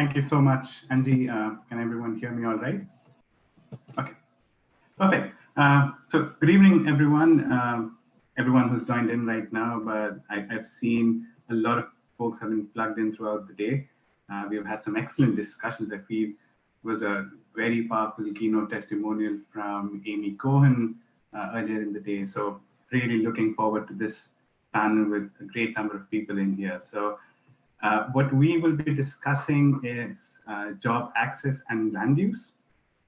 Thank you so much, Angie. Can everyone hear me all right? Okay, perfect. So good evening, everyone. Everyone who's joined in right now, but I've seen a lot of folks have been plugged in throughout the day. We've had some excellent discussions. I feel was a very powerful keynote testimonial from Amy Cohen earlier in the day. So really looking forward to this panel with a great number of people in here. So what we will be discussing is job access and land use.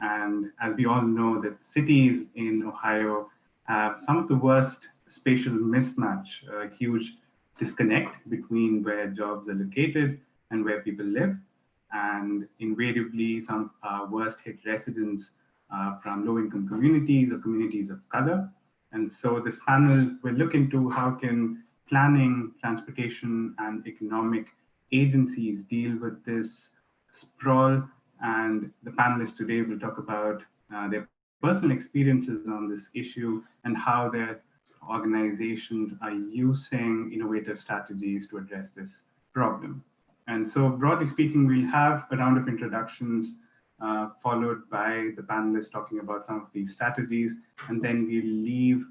And as we all know, that cities in Ohio have some of the worst spatial mismatch, a huge disconnect between where jobs are located and where people live. And invariably, some of our worst hit residents from low-income communities or communities of color. And so this panel will look into how can planning, transportation, and economic agencies deal with this sprawl. And the panelists today will talk about their personal experiences on this issue and how their organizations are using innovative strategies to address this problem. And so broadly speaking, we'll have a round of introductions followed by the panelists talking about some of these strategies, and then we'll leave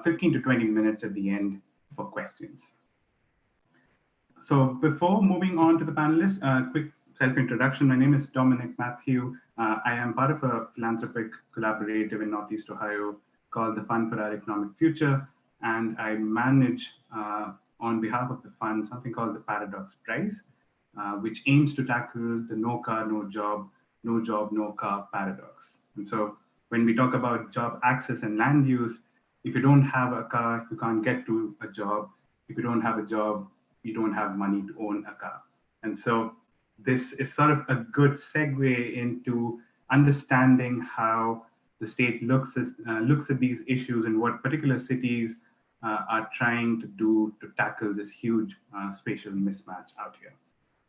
15 to 20 minutes at the end for questions. So before moving on to the panelists, quick self-introduction. My name is Dominic Mathew. I am part of a philanthropic collaborative in Northeast Ohio called the Fund for Our Economic Future, and I manage on behalf of the fund something called the Paradox Prize, which aims to tackle the no car, no job, no car paradox. And so when we talk about job access and land use, if you don't have a car, you can't get to a job. If you don't have a job, you don't have money to own a car. And so this is sort of a good segue into understanding how the state looks at these issues and what particular cities are trying to do to tackle this huge spatial mismatch out here.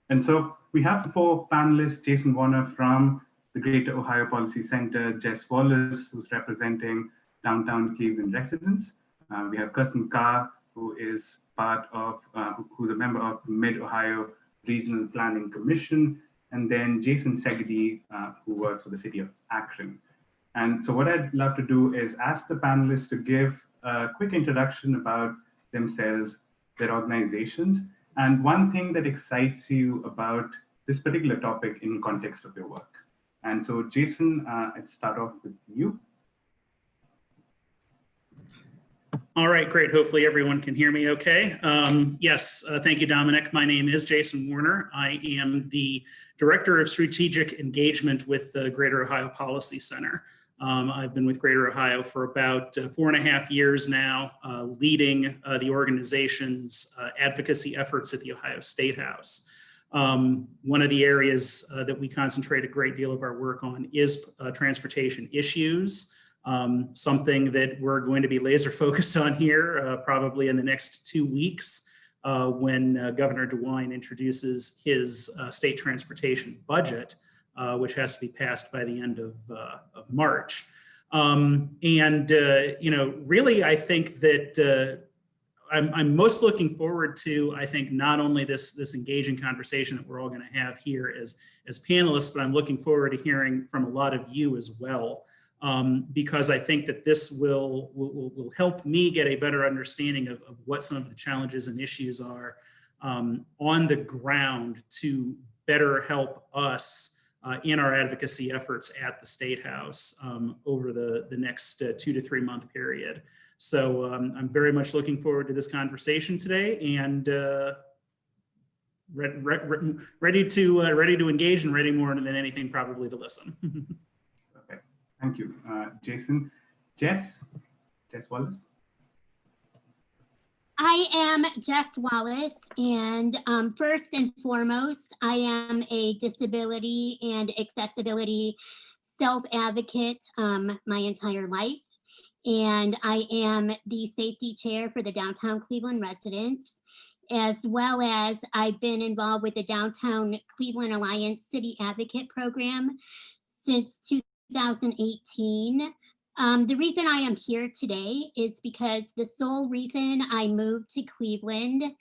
And so we have the four panelists: Jason Warner from the Greater Ohio Policy Center, Jess Wallace, who's representing downtown Cleveland residents. We have Kerstin Carr, who is part of, who's a member of the Mid-Ohio Regional Planning Commission, and then Jason Segedy, who works for the city of Akron. And so what I'd love to do is ask the panelists to give a quick introduction about themselves, their organizations, and one thing that excites you about this particular topic in context of your work. And so Jason, I'd start off with you. All right, great. Hopefully everyone can hear me okay. Yes, thank you, Dominic. My name is Jason Warner. I am the Director of Strategic Engagement with the Greater Ohio Policy Center. I've been with Greater Ohio for about 4.5 years now, leading the organization's advocacy efforts at the Ohio State House. One of the areas that we concentrate a great deal of our work on is transportation issues. Something that we're going to be laser focused on here probably in the next 2 weeks when Governor DeWine introduces his state transportation budget, which has to be passed by the end of March. Really, I think that I'm most looking forward to, I think, not only this engaging conversation that we're all going to have here as panelists, but I'm looking forward to hearing from a lot of you as well. Because I think that this will help me get a better understanding of what some of the challenges and issues are on the ground to better help us in our advocacy efforts at the State House over the next 2 to 3 month period. So I'm very much looking forward to this conversation today, and ready to engage and ready more than anything probably to listen. Thank you, Jason. Jess Wallace. I am Jess Wallace, and first and foremost, I am a disability and accessibility self-advocate my entire life, and I am the safety chair for the Downtown Cleveland residents, as well as I've been involved with the Downtown Cleveland Alliance City Advocate Program since 2018. The reason I am here today is because the sole reason I moved to Cleveland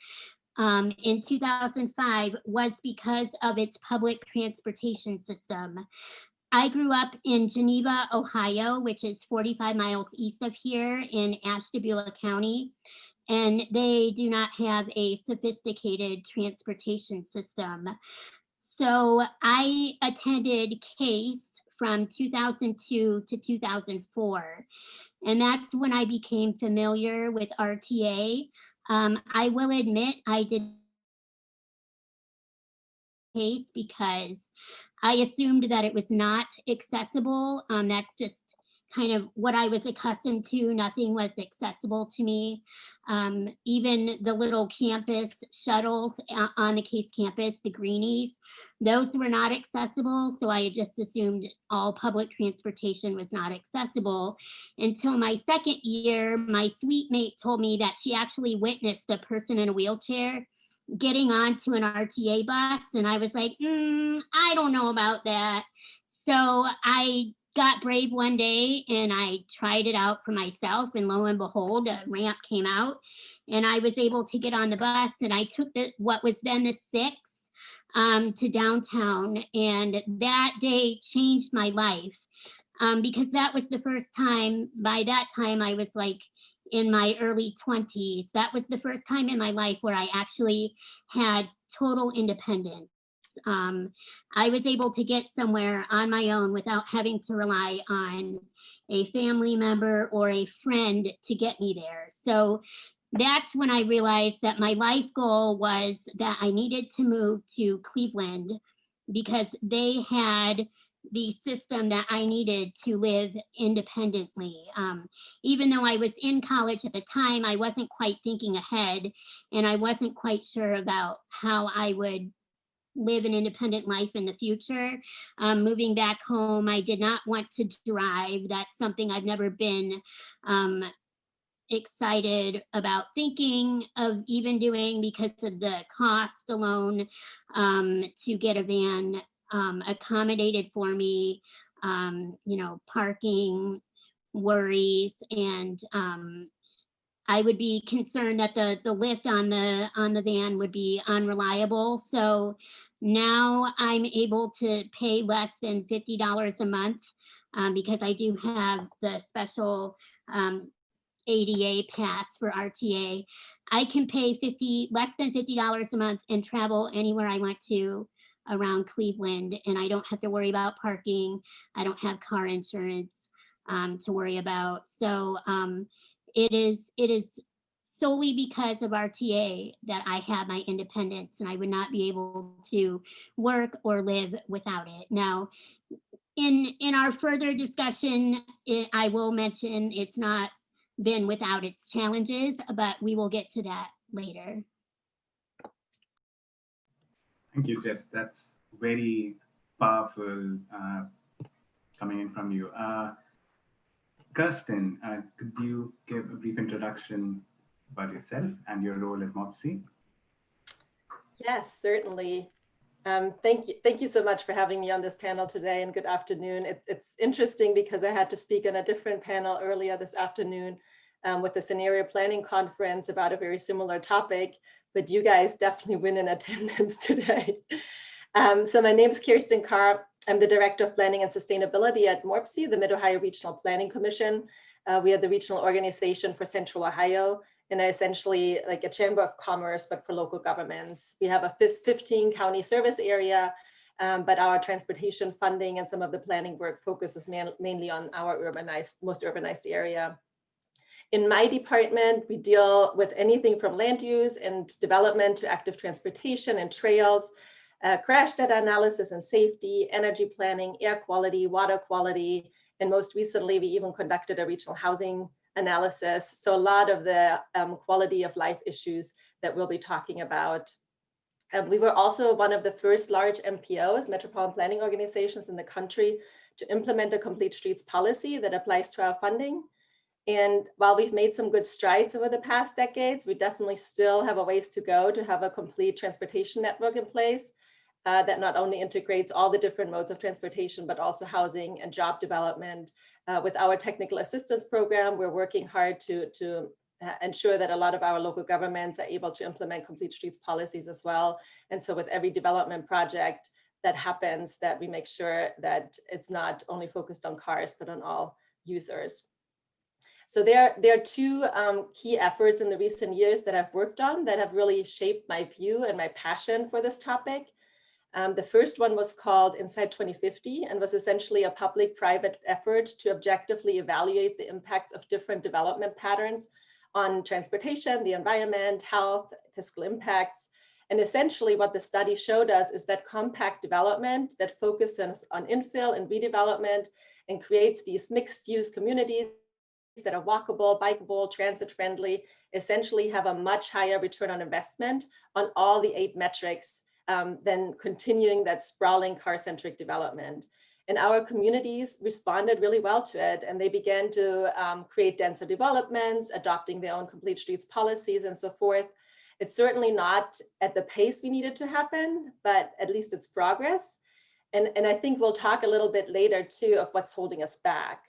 in 2005 was because of its public transportation system. I grew up in Geneva, Ohio, which is 45 miles east of here in Ashtabula County, and they do not have a sophisticated transportation system. So I attended CASE from 2002 to 2004, and that's when I became familiar with RTA. I will admit I did CASE because I assumed that it was not accessible. That's just kind of what I was accustomed to. Nothing was accessible to me. Even the little campus shuttles on the CASE campus, the greenies, those were not accessible. So I just assumed all public transportation was not accessible until my second year. My suite mate told me that she actually witnessed a person in a wheelchair getting onto an RTA bus, and I was like, I don't know about that. So I got brave one day and I tried it out for myself, and lo and behold, a ramp came out and I was able to get on the bus, and I took what was then the 6 to downtown, and that day changed my life because that was the first time. By that time I was like in my early 20s. That was the first time in my life where I actually had total independence. I was able to get somewhere on my own without having to rely on a family member or a friend to get me there. So that's when I realized that my life goal was that I needed to move to Cleveland because they had the system that I needed to live independently. Even though I was in college at the time, I wasn't quite thinking ahead, and I wasn't quite sure about how I would live an independent life in the future. Moving back home, I did not want to drive. That's something I've never been excited about thinking of even doing because of the cost alone to get a van accommodated for me, parking worries, and I would be concerned that the lift on the van would be unreliable. So now I'm able to pay less than $50 a month because I do have the special ADA pass for RTA. I can pay less than $50 a month and travel anywhere I want to around Cleveland, and I don't have to worry about parking. I don't have car insurance to worry about. So it is solely because of RTA that I have my independence, and I would not be able to work or live without it. Now, in our further discussion, I will mention it's not been without its challenges, but we will get to that later. Thank you, Jess. That's very powerful coming in from you. Kerstin, could you give a brief introduction about yourself and your role at MORPC? Yes, certainly. Thank you so much for having me on this panel today, and good afternoon. It's interesting because I had to speak on a different panel earlier this afternoon with the Scenario Planning Conference about a very similar topic, but you guys definitely win in attendance today. So my name is Kerstin Carr. I'm the Director of Planning and Sustainability at MORPC, the Mid-Ohio Regional Planning Commission. We are the regional organization for Central Ohio, and essentially like a chamber of commerce, but for local governments. We have a 15 county service area, but our transportation funding and some of the planning work focuses mainly on our most urbanized area. In my department, we deal with anything from land use and development to active transportation and trails, crash data analysis and safety, energy planning, air quality, water quality, and most recently, we even conducted a regional housing analysis. So a lot of the quality of life issues that we'll be talking about. We were also one of the first large MPOs, metropolitan planning organizations in the country, to implement a complete streets policy that applies to our funding. And while we've made some good strides over the past decades, we definitely still have a ways to go to have a complete transportation network in place that not only integrates all the different modes of transportation, but also housing and job development. With our technical assistance program, we're working hard to ensure that a lot of our local governments are able to implement complete streets policies as well. And so with every development project that happens, that we make sure that it's not only focused on cars, but on all users. So there are two key efforts in the recent years that I've worked on that have really shaped my view and my passion for this topic. The first one was called Inside 2050 and was essentially a public-private effort to objectively evaluate the impacts of different development patterns on transportation, the environment, health, fiscal impacts. And essentially what the study showed us is that compact development that focuses on infill and redevelopment and creates these mixed-use communities that are walkable, bikeable, transit-friendly, essentially have a much higher return on investment on all the 8 metrics than continuing that sprawling car-centric development. And our communities responded really well to it, and they began to create denser developments, adopting their own complete streets policies and so forth. It's certainly not at the pace we needed to happen, but at least it's progress. And I think we'll talk a little bit later too of what's holding us back.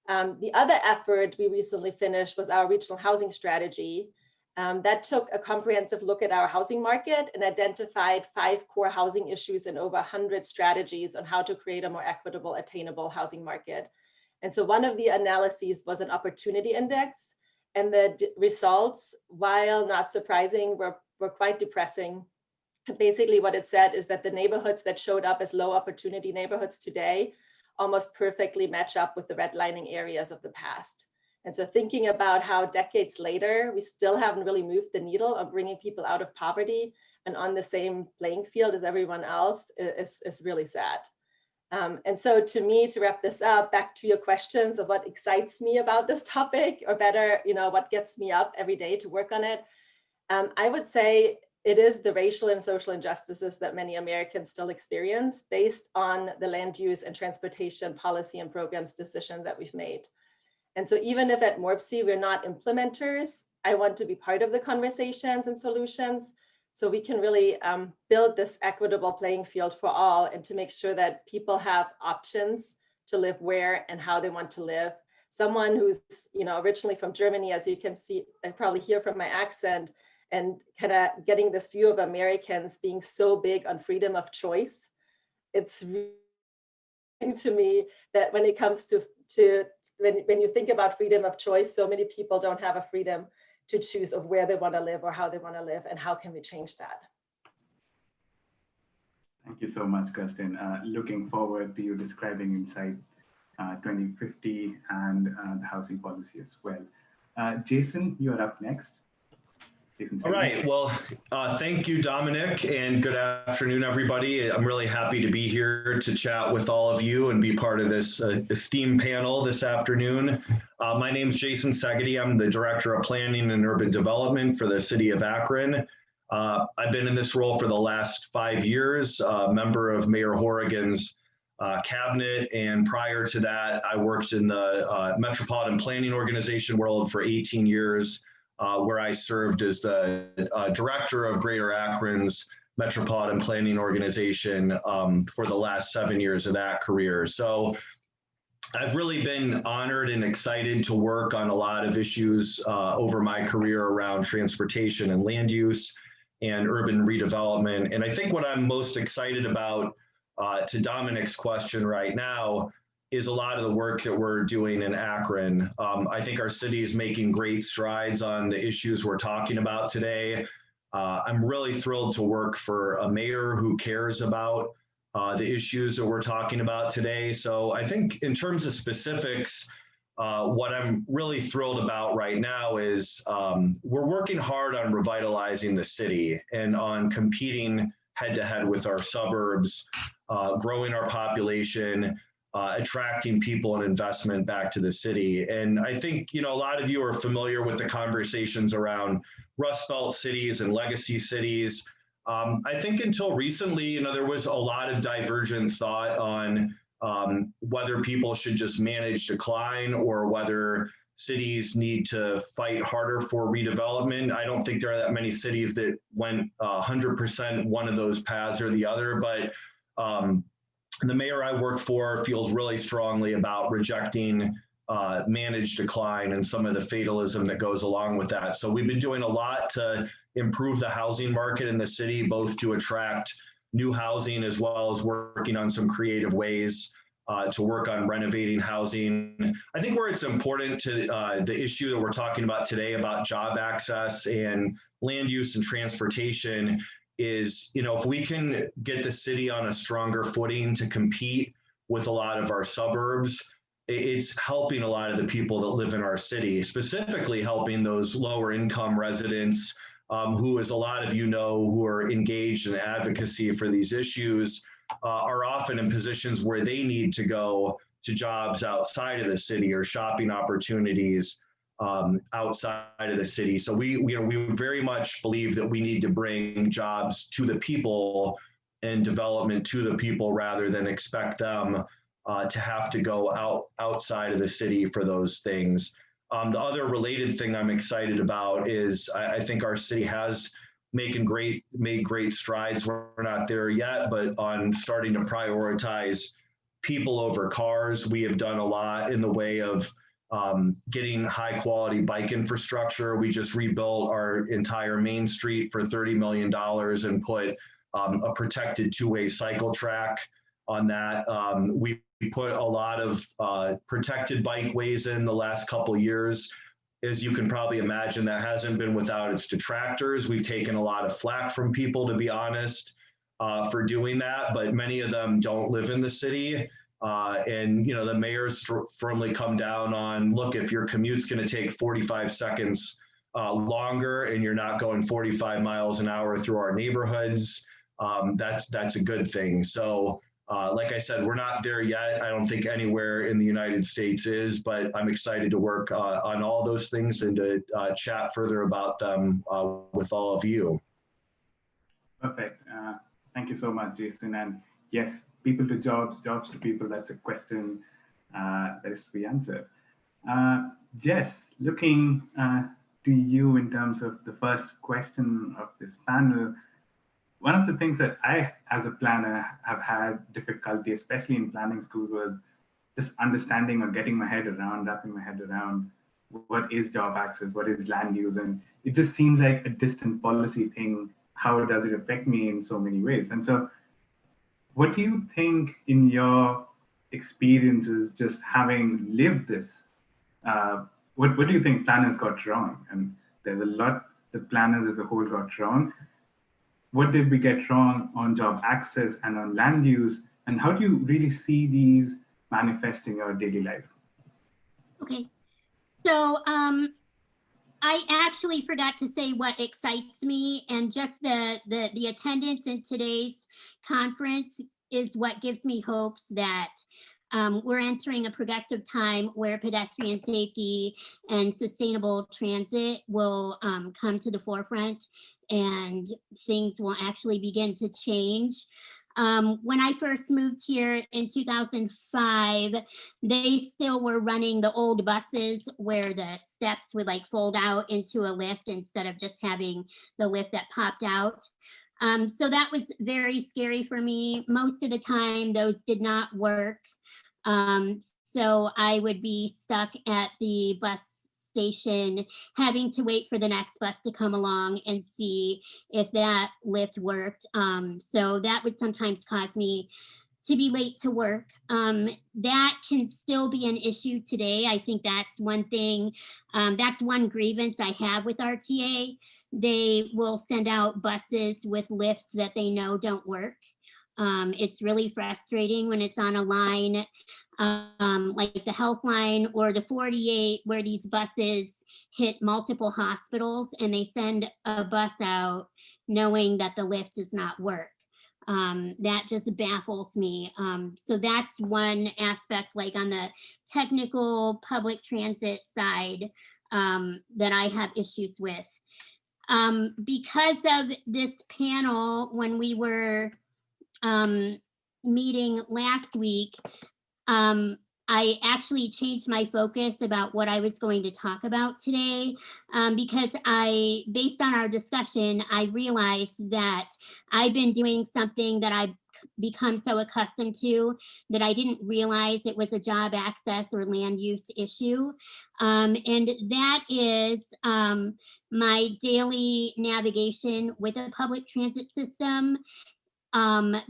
The other effort we recently finished was our regional housing strategy. That took a comprehensive look at our housing market and identified 5 core housing issues and over 100 strategies on how to create a more equitable, attainable housing market. And so one of the analyses was an opportunity index, and the results, while not surprising, were quite depressing. Basically what it said is that the neighborhoods that showed up as low opportunity neighborhoods today almost perfectly match up with the redlining areas of the past. And so thinking about how decades later, we still haven't really moved the needle on bringing people out of poverty and on the same playing field as everyone else is really sad. And so to me, to wrap this up, back to your questions of what excites me about this topic, or better, what gets me up every day to work on it, I would say it is the racial and social injustices that many Americans still experience based on the land use and transportation policy and programs decision that we've made. And so even if at MORPC we're not implementers, I want to be part of the conversations and solutions so we can really build this equitable playing field for all, and to make sure that people have options to live where and how they want to live. Someone who's originally from Germany, as you can see, and probably hear from my accent, and kind of getting this view of Americans being so big on freedom of choice. It's really to me that when it comes to when you think about freedom of choice, so many people don't have a freedom to choose of where they want to live or how they want to live, and how can we change that? Thank you so much, Kerstin. Looking forward to you describing Inside 2050 and the housing policy as well. Jason, you're up next. All right, well, thank you, Dominic, and good afternoon, everybody. I'm really happy to be here to chat with all of you and be part of this esteemed panel this afternoon. My name is Jason Segedy. I'm the Director of Planning and Urban Development for the City of Akron. I've been in this role for the last 5 years, member of Mayor Horrigan's cabinet, and prior to that, I worked in the Metropolitan Planning Organization world for 18 years. Where I served as the director of Greater Akron's Metropolitan Planning Organization for the last 7 years of that career. So I've really been honored and excited to work on a lot of issues over my career around transportation and land use and urban redevelopment. And I think what I'm most excited about, to Dominic's question right now, is a lot of the work that we're doing in Akron. I think our city is making great strides on the issues we're talking about today. I'm really thrilled to work for a mayor who cares about the issues that we're talking about today. So I think in terms of specifics, what I'm really thrilled about right now is we're working hard on revitalizing the city and on competing head-to-head with our suburbs, growing our population, attracting people and investment back to the city. And I think, a lot of you are familiar with the conversations around Rust Belt cities and legacy cities. I think until recently, there was a lot of divergent thought on whether people should just manage decline or whether cities need to fight harder for redevelopment. I don't think there are that many cities that went 100% one of those paths or the other, but the mayor I work for feels really strongly about rejecting manage decline and some of the fatalism that goes along with that. So we've been doing a lot to improve the housing market in the city, both to attract new housing as well as working on some creative ways to work on renovating housing. I think where it's important to the issue that we're talking about today about job access and land use and transportation is, you know, if we can get the city on a stronger footing to compete with a lot of our suburbs, it's helping a lot of the people that live in our city, specifically helping those lower income residents who, as a lot of you know, who are engaged in advocacy for these issues, are often in positions where they need to go to jobs outside of the city or shopping opportunities outside of the city. So we very much believe that we need to bring jobs to the people and development to the people rather than expect them to have to go outside of the city for those things. The other related thing I'm excited about is I think our city has made great strides. We're not there yet, but on starting to prioritize people over cars. We have done a lot in the way of getting high quality bike infrastructure. We just rebuilt our entire Main Street for $30 million and put a protected two-way cycle track on that. We put a lot of protected bikeways in the last couple of years. As you can probably imagine, that hasn't been without its detractors. We've taken a lot of flack from people, to be honest, for doing that, but many of them don't live in the city. And, you know, the mayor's firmly come down on, look, if your commute's going to take 45 seconds longer and you're not going 45 miles an hour through our neighborhoods, that's a good thing. So like I said, we're not there yet. I don't think anywhere in the United States is, but I'm excited to work on all those things and to chat further about them with all of you. Perfect. Thank you so much, Jason. And yes, people to jobs, jobs to people, that's a question that is to be answered. Jess, looking to you in terms of the first question of this panel, one of the things that I, as a planner, have had difficulty, especially in planning school, was just understanding or getting my head around, wrapping my head around what is job access, what is land use, and it just seems like a distant policy thing. How does it affect me in so many ways? And so what do you think in your experiences, just having lived this, what do you think planners got wrong? And there's a lot that planners as a whole got wrong. What did we get wrong on job access and on land use? And how do you really see these manifest in your daily life? Okay, so I actually forgot to say what excites me, and just the attendance in today's conference is what gives me hopes that we're entering a progressive time where pedestrian safety and sustainable transit will come to the forefront and things will actually begin to change. When I first moved here in 2005, they still were running the old buses where the steps would like fold out into a lift instead of just having the lift that popped out. So that was very scary for me. Most of the time, those did not work. So I would be stuck at the bus station having to wait for the next bus to come along and see if that lift worked. So that would sometimes cause me to be late to work. That can still be an issue today. I think that's one thing, that's one grievance I have with RTA. They will send out buses with lifts that they know don't work. It's really frustrating when it's on a line like the health line or the 48, where these buses hit multiple hospitals and they send a bus out knowing that the lift does not work. That just baffles me. So that's one aspect, like on the technical public transit side, that I have issues with. Because of this panel, when we were meeting last week, I actually changed my focus about what I was going to talk about today, because based on our discussion, I realized that I've been doing something that I've become so accustomed to that I didn't realize it was a job access or land use issue. And that is my daily navigation with a public transit system.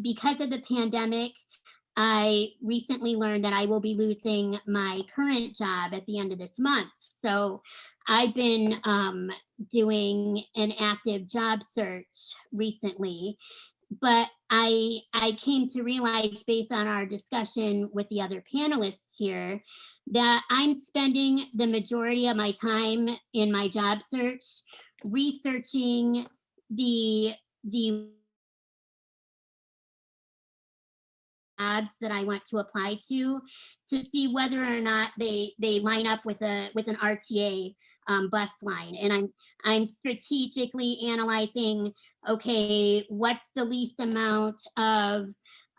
Because of the pandemic, I recently learned that I will be losing my current job at the end of this month. So I've been doing an active job search recently, but I came to realize, based on our discussion with the other panelists here, that I'm spending the majority of my time in my job search researching the jobs that I want to apply to see whether or not they line up with an RTA bus line. And I'm strategically analyzing, okay, what's the least amount of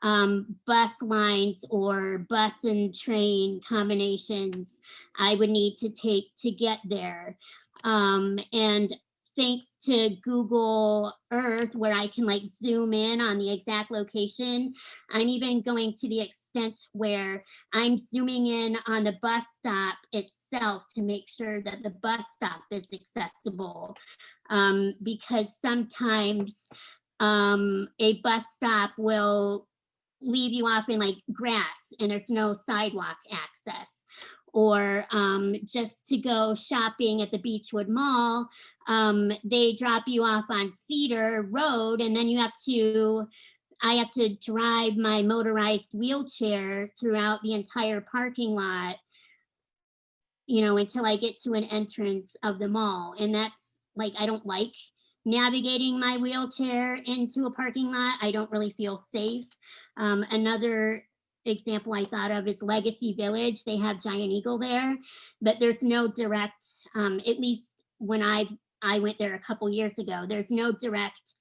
bus lines or bus and train combinations I would need to take to get there. And thanks to Google Earth, where I can like zoom in on the exact location, I'm even going to the extent where I'm zooming in on the bus stop itself to make sure that the bus stop is accessible. Because sometimes a bus stop will leave you off in like grass and there's no sidewalk access. Or just to go shopping at the Beechwood Mall, they drop you off on Cedar Road, and then I have to drive my motorized wheelchair throughout the entire parking lot, you know, until I get to an entrance of the mall. And that's like, I don't like navigating my wheelchair into a parking lot. I don't really feel safe. Another example I thought of is Legacy Village. They have Giant Eagle there, but there's no direct, at least when I went there a couple years ago, there's no direct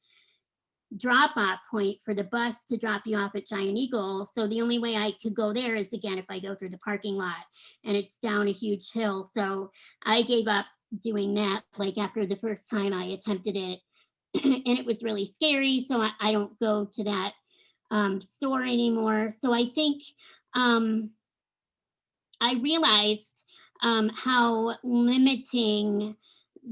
drop-off point for the bus to drop you off at Giant Eagle. So the only way I could go there is, again, if I go through the parking lot, and it's down a huge hill. So I gave up doing that, like after the first time I attempted it, and it was really scary. So I don't go to that store anymore. So I think I realized how limiting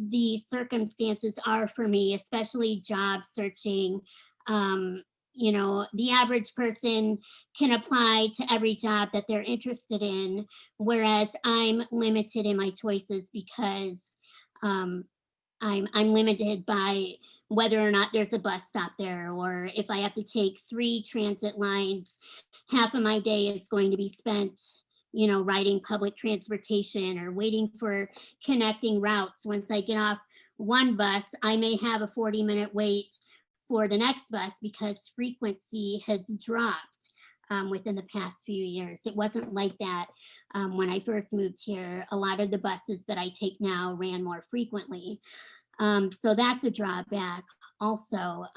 the circumstances are for me, especially job searching. You know, the average person can apply to every job that they're interested in, whereas I'm limited in my choices because I'm limited by whether or not there's a bus stop there, or if I have to take 3 transit lines, half of my day is going to be spent, you know, riding public transportation or waiting for connecting routes. Once I get off one bus, I may have a 40-minute wait for the next bus because frequency has dropped within the past few years. It wasn't like that when I first moved here. A lot of the buses that I take now ran more frequently. So that's a drawback also.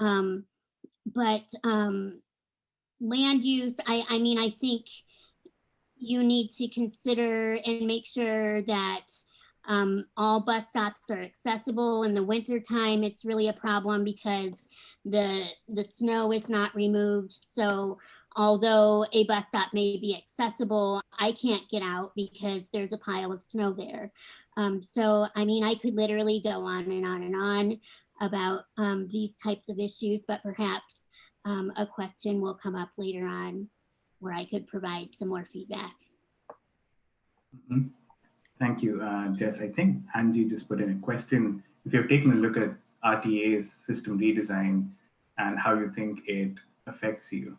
But land use, I mean, I think you need to consider and make sure that all bus stops are accessible. In the winter time, it's really a problem because the snow is not removed. So although a bus stop may be accessible, I can't get out because there's a pile of snow there. So, I mean, I could literally go on and on and on about these types of issues, but perhaps a question will come up later on where I could provide some more feedback. Mm-hmm. Thank you, Jess. I think Angie just put in a question. If you've taken a look at RTA's system redesign and how you think it affects you.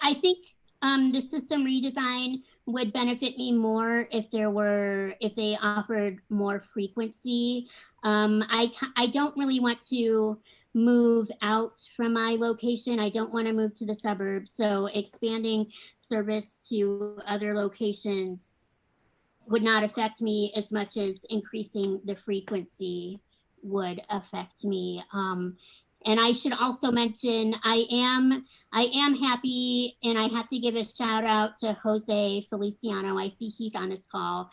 I think the system redesign would benefit me more if they offered more frequency. I don't really want to move out from my location. I don't want to move to the suburbs. So expanding service to other locations would not affect me as much as increasing the frequency would affect me. And I should also mention, I am happy, and I have to give a shout out to Jose Feliciano. I see he's on this call.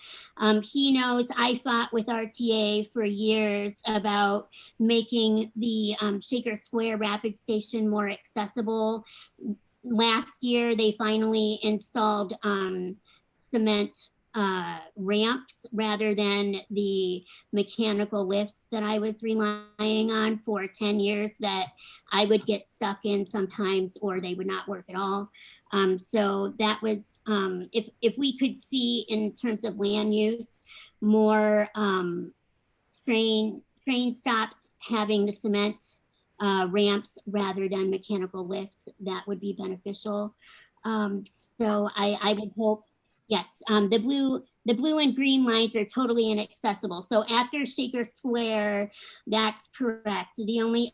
He knows I fought with RTA for years about making the Shaker Square Rapid Station more accessible. Last year, they finally installed cement ramps rather than the mechanical lifts that I was relying on for 10 years that I would get stuck in sometimes, or they would not work at all. So that was, if we could see in terms of land use, more train stops having the cement ramps rather than mechanical lifts, that would be beneficial. So I would hope, yes, the blue and green lines are totally inaccessible. So after Shaker Square, that's correct. The only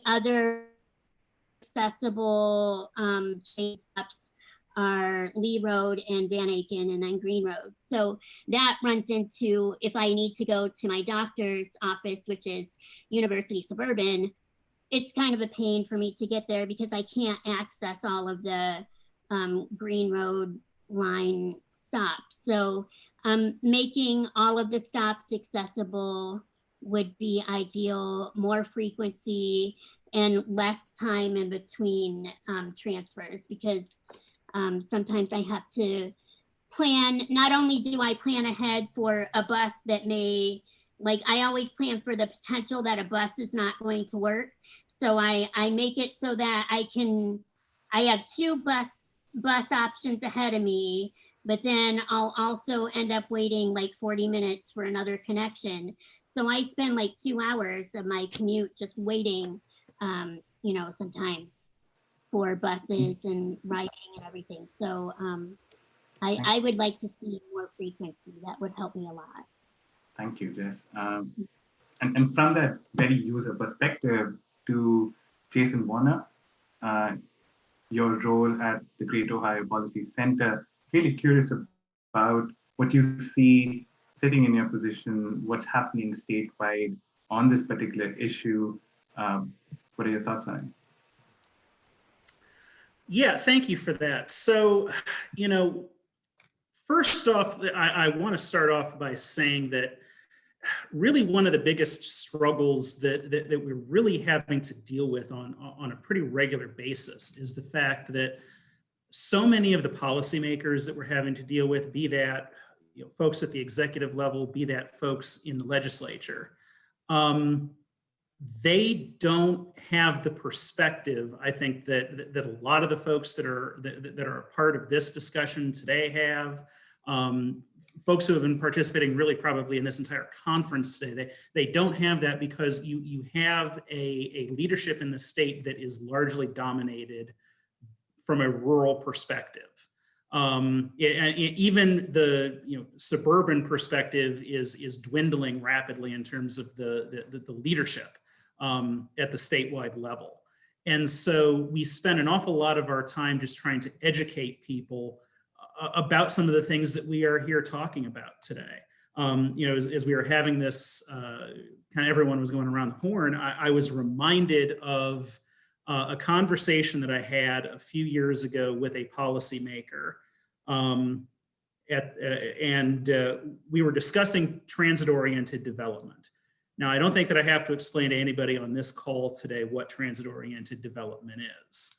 other accessible train stops are Lee Road and Van Aken, and then Green Road. So that runs into, if I need to go to my doctor's office, which is University Suburban, it's kind of a pain for me to get there because I can't access all of the Green Road line stops. So making all of the stops accessible would be ideal, more frequency and less time in between transfers, because sometimes I have to plan. Not only do I plan ahead for a bus that may, like I always plan for the potential that a bus is not going to work. So I make it so that I have two bus options ahead of me, but then I'll also end up waiting like 40 minutes for another connection. So I spend like 2 hours of my commute just waiting, you know, sometimes for buses and riding and everything. So I would like to see more frequency. That would help me a lot. Thank you, Jess. And from that very user perspective, to Jason Warner, your role at the Great Ohio Policy Center, really curious about what you see sitting in your position, what's happening statewide on this particular issue. What are your thoughts on it? Yeah, thank you for that. So, you know, first off, I want to start off by saying that really one of the biggest struggles that we're really having to deal with on a pretty regular basis is the fact that so many of the policymakers that we're having to deal with, be that folks at the executive level, be that folks in the legislature, they don't have the perspective, I think, that a lot of the folks that are a part of this discussion today have. Folks who have been participating really probably in this entire conference today, they don't have that because you have a leadership in the state that is largely dominated from a rural perspective. Even the suburban perspective is dwindling rapidly in terms of the leadership at the statewide level. And so we spend an awful lot of our time just trying to educate people about some of the things that we are here talking about today. As we were having this, kind of everyone was going around the horn, I was reminded of a conversation that I had a few years ago with a policymaker, and we were discussing transit-oriented development. Now, I don't think that I have to explain to anybody on this call today what transit-oriented development is.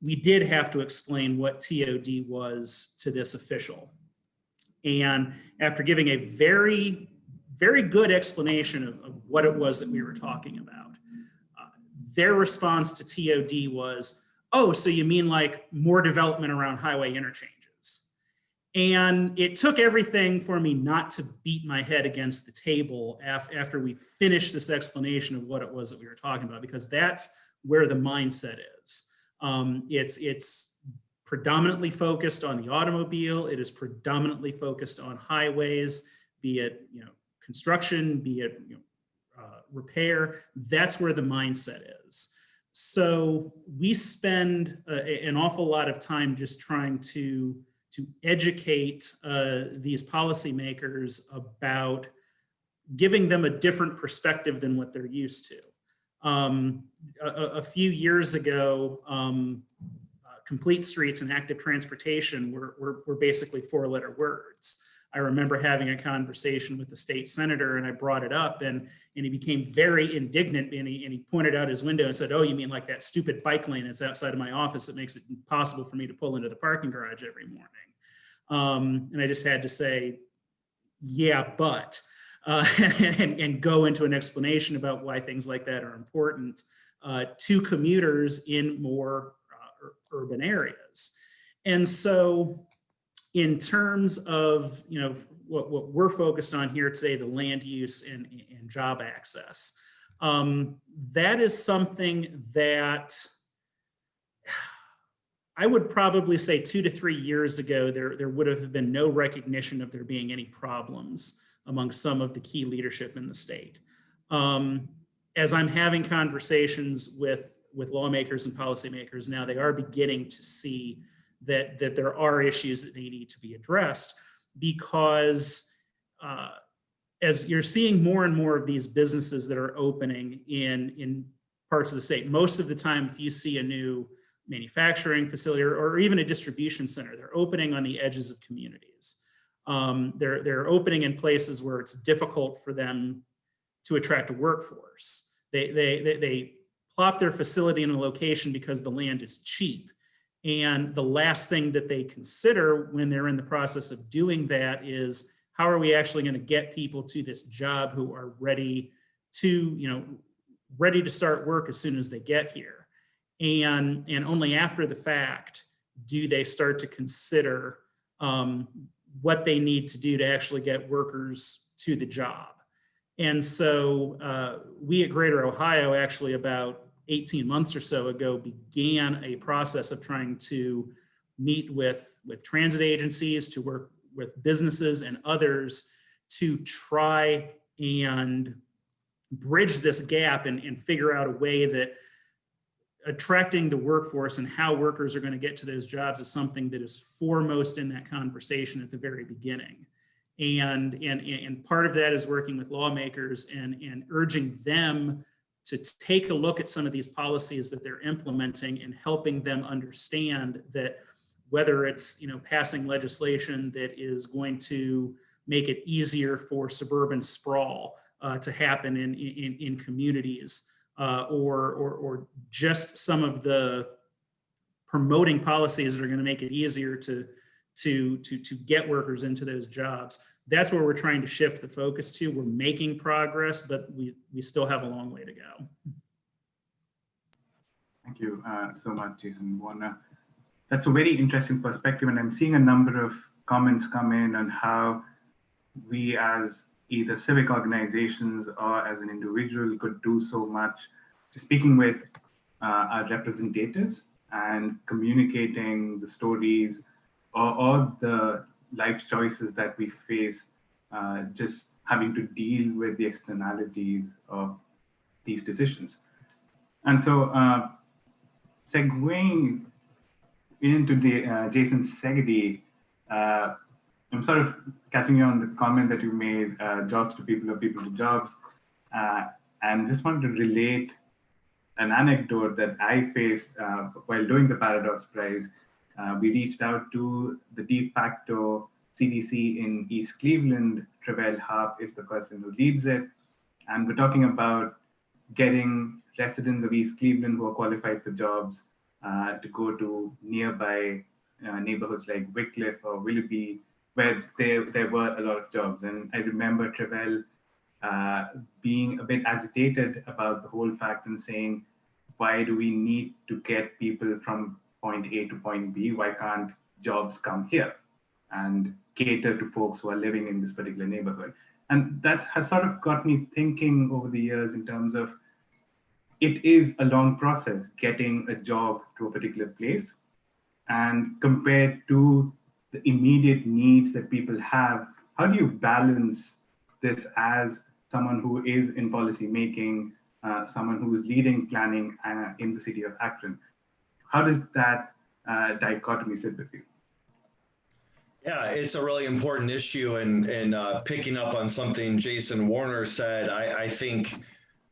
We did have to explain what TOD was to this official. And after giving a very, very good explanation of what it was that we were talking about, their response to TOD was, oh, so you mean like more development around highway interchanges? And it took everything for me not to beat my head against the table after we finished this explanation of what it was that we were talking about, because that's where the mindset is. It's predominantly focused on the automobile. It is predominantly focused on highways, be it construction, be it repair. That's where the mindset is. So we spend an awful lot of time just trying to educate these policymakers about giving them a different perspective than what they're used to. A few years ago, complete streets and active transportation were basically four-letter words. I remember having a conversation with the state senator, and I brought it up, and he became very indignant, and he pointed out his window and said, "Oh, you mean like that stupid bike lane that's outside of my office that makes it impossible for me to pull into the parking garage every morning?" And I just had to say, yeah, but, and go into an explanation about why things like that are important to commuters in more urban areas. And so in terms of, you know, what we're focused on here today, the land use and job access, that is something that I would probably say 2 to 3 years ago, there would have been no recognition of there being any problems among some of the key leadership in the state. As I'm having conversations with lawmakers and policymakers now, they are beginning to see that there are issues that they need to be addressed, because as you're seeing more and more of these businesses that are opening in parts of the state, most of the time, if you see a new manufacturing facility or even a distribution center, they're opening on the edges of communities. They're opening in places where it's difficult for them to attract a workforce. They plop their facility in a location because the land is cheap. And the last thing that they consider when they're in the process of doing that is, how are we actually going to get people to this job who are ready to start work as soon as they get here? And only after the fact do they start to consider what they need to do to actually get workers to the job. And so we at Greater Ohio, actually about 18 months or so ago, began a process of trying to meet with transit agencies, to work with businesses and others to try and bridge this gap and figure out a way that attracting the workforce and how workers are going to get to those jobs is something that is foremost in that conversation at the very beginning. And part of that is working with lawmakers and urging them to take a look at some of these policies that they're implementing and helping them understand that whether it's, passing legislation that is going to make it easier for suburban sprawl to happen in communities, or just some of the promoting policies that are going to make it easier to get workers into those jobs. That's where we're trying to shift the focus to. We're making progress, but we still have a long way to go. Thank you so much, Jason Warner. That's a very interesting perspective, and I'm seeing a number of comments come in on how we as either civic organizations or as an individual could do so much to speaking with our representatives and communicating the stories or the life choices that we face, just having to deal with the externalities of these decisions. And so segueing into the Jason Segedy, I'm sort of catching you on the comment that you made, jobs to people or people to jobs, and just wanted to relate an anecdote that I faced while doing the Paradox Prize. We reached out to the de facto CDC in East Cleveland. Travell Harp is the person who leads it. And we're talking about getting residents of East Cleveland who are qualified for jobs to go to nearby neighborhoods like Wycliffe or Willoughby, where there were a lot of jobs. And I remember Travell being a bit agitated about the whole fact and saying, why do we need to get people from point A to point B? Why can't jobs come here and cater to folks who are living in this particular neighborhood? And that has sort of got me thinking over the years in terms of, it is a long process getting a job to a particular place, and compared to the immediate needs that people have, how do you balance this as someone who is in policy making, someone who is leading planning in the city of Akron? How does that dichotomy sit with you? Yeah, it's a really important issue, and picking up on something Jason Warner said, I think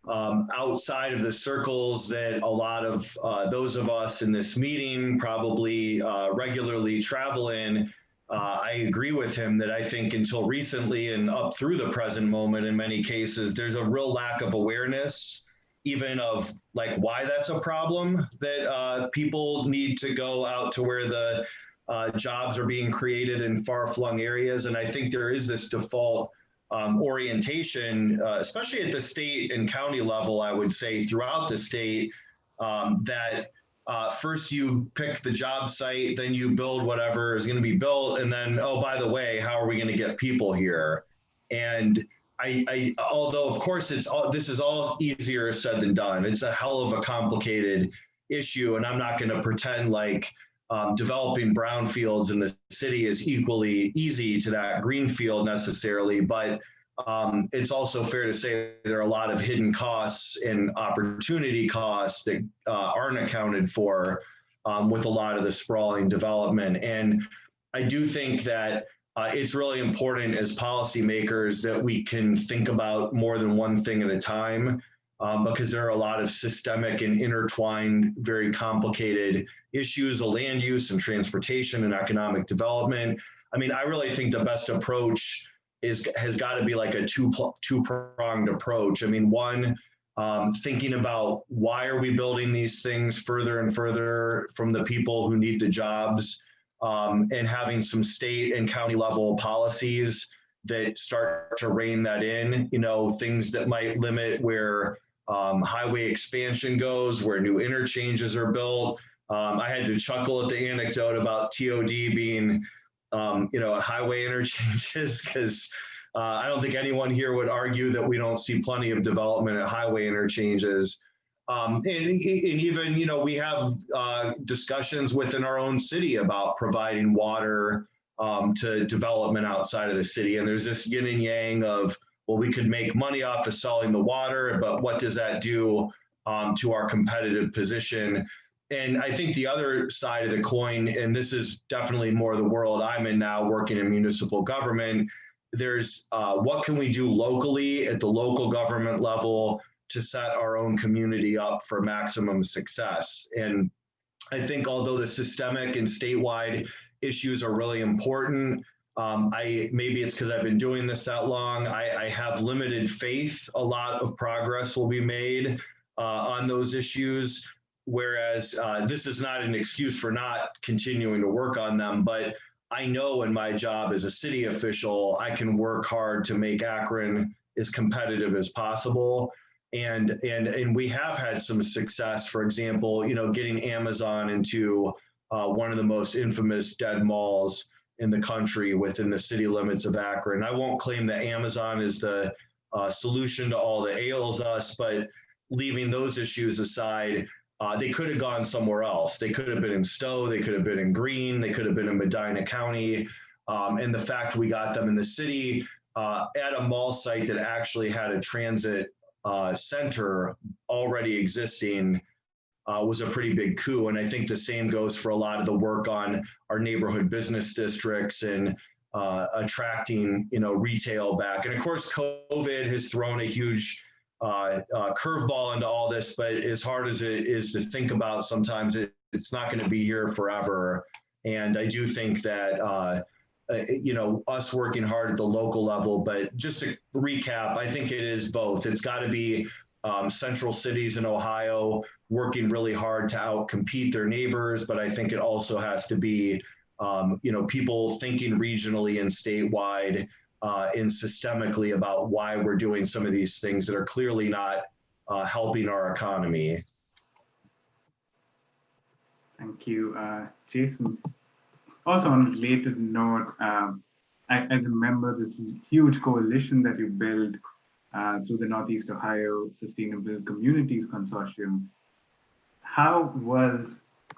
outside of the circles that a lot of those of us in this meeting probably regularly travel in, I agree with him that I think until recently and up through the present moment, in many cases, there's a real lack of awareness, even of like why that's a problem, that people need to go out to where the jobs are being created in far-flung areas. And I think there is this default orientation, especially at the state and county level, I would say throughout the state, that first you pick the job site, then you build whatever is going to be built, and then, oh, by the way, how are we going to get people here? And although of course this is all easier said than done, it's a hell of a complicated issue, and I'm not going to pretend like developing brownfields in the city is equally easy to that greenfield necessarily, but it's also fair to say there are a lot of hidden costs and opportunity costs that aren't accounted for with a lot of the sprawling development. And I do think that it's really important as policymakers that we can think about more than one thing at a time, because there are a lot of systemic and intertwined, very complicated issues of land use and transportation and economic development. I mean, I really think the best approach has got to be like a two-pronged approach. I mean, one, thinking about why are we building these things further and further from the people who need the jobs, and having some state and county level policies that start to rein that in, you know, things that might limit where highway expansion goes, where new interchanges are built. I had to chuckle at the anecdote about TOD being, you know, highway interchanges, because I don't think anyone here would argue that we don't see plenty of development at highway interchanges. And even, you know, we have discussions within our own city about providing water to development outside of the city. And there's this yin and yang of, well, we could make money off of selling the water, but what does that do to our competitive position? And I think the other side of the coin, and this is definitely more the world I'm in now, working in municipal government, there's what can we do locally at the local government level to set our own community up for maximum success. And I think although the systemic and statewide issues are really important, maybe it's because I've been doing this that long, I have limited faith a lot of progress will be made on those issues. Whereas this is not an excuse for not continuing to work on them, but I know in my job as a city official, I can work hard to make Akron as competitive as possible. And we have had some success, for example, you know, getting Amazon into one of the most infamous dead malls in the country within the city limits of Akron. I won't claim that Amazon is the solution to all that ails us, but leaving those issues aside, they could have gone somewhere else. They could have been in Stowe, they could have been in Greene, they could have been in Medina County. And the fact we got them in the city at a mall site that actually had a transit center already existing was a pretty big coup. And I think the same goes for a lot of the work on our neighborhood business districts and attracting, you know, retail back. And of course, COVID has thrown a huge curveball into all this, but as hard as it is to think about, sometimes it's not going to be here forever. And I do think that, you know, us working hard at the local level, but just to recap, I think it is both. It's got to be central cities in Ohio working really hard to outcompete their neighbors, but I think it also has to be, you know, people thinking regionally and statewide and systemically about why we're doing some of these things that are clearly not helping our economy. Thank you, Jason. Also on a related note, I remember this huge coalition that you built through the Northeast Ohio Sustainable Communities Consortium. How was